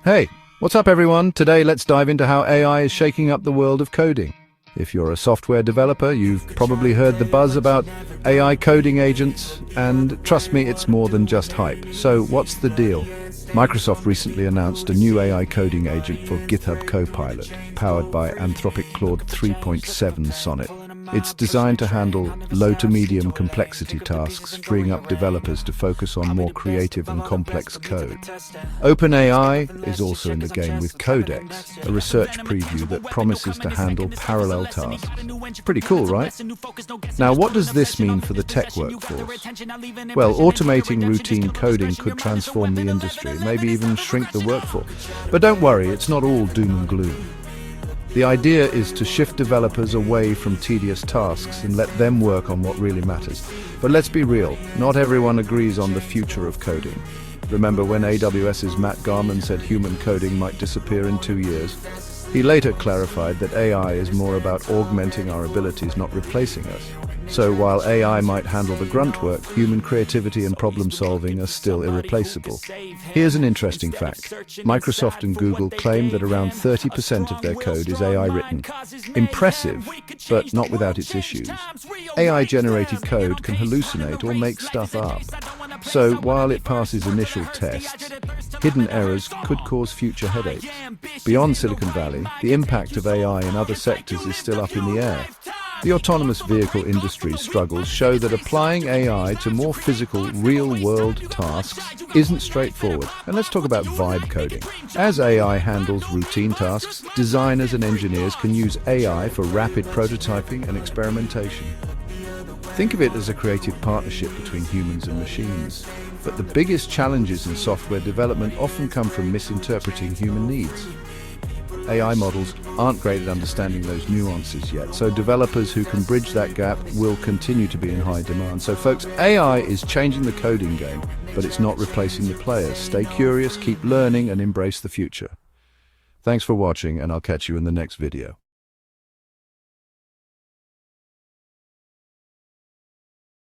Hey, what's up everyone? Today let's dive into how AI is shaking up the world of coding. If you're a software developer, you've probably heard the buzz about AI coding agents, and trust me, it's more than just hype. So what's the deal? Microsoft recently announced a new AI coding agent for GitHub Copilot, powered by Anthropic Claude 3.7 Sonnet. It's designed to handle low to medium complexity tasks, freeing up developers to focus on more creative and complex code. OpenAI is also in the game with Codex, a research preview that promises to handle parallel tasks. Pretty cool, right? Now, what does this mean for the tech workforce? Well, automating routine coding could transform the industry, maybe even shrink the workforce. But don't worry, it's not all doom and gloom. The idea is to shift developers away from tedious tasks and let them work on what really matters. But let's be real, not everyone agrees on the future of coding. Remember when AWS's Matt Garman said human coding might disappear in 2 years? He later clarified that AI is more about augmenting our abilities, not replacing us. So while AI might handle the grunt work, human creativity and problem solving are still irreplaceable. Here's an interesting fact. Microsoft and Google claim that around 30% of their code is AI written. Impressive, but not without its issues. AI-generated code can hallucinate or make stuff up. So while it passes initial tests, hidden errors could cause future headaches. Beyond Silicon Valley, the impact of AI in other sectors is still up in the air. The autonomous vehicle industry's struggles show that applying AI to more physical, real-world tasks isn't straightforward. And let's talk about vibe coding. As AI handles routine tasks, designers and engineers can use AI for rapid prototyping and experimentation. Think of it as a creative partnership between humans and machines. But the biggest challenges in software development often come from misinterpreting human needs. AI models aren't great at understanding those nuances yet, so developers who can bridge that gap will continue to be in high demand. So folks, AI is changing the coding game, but it's not replacing the players. Stay curious, keep learning, and embrace the future. Thanks for watching, and I'll catch you in the next video.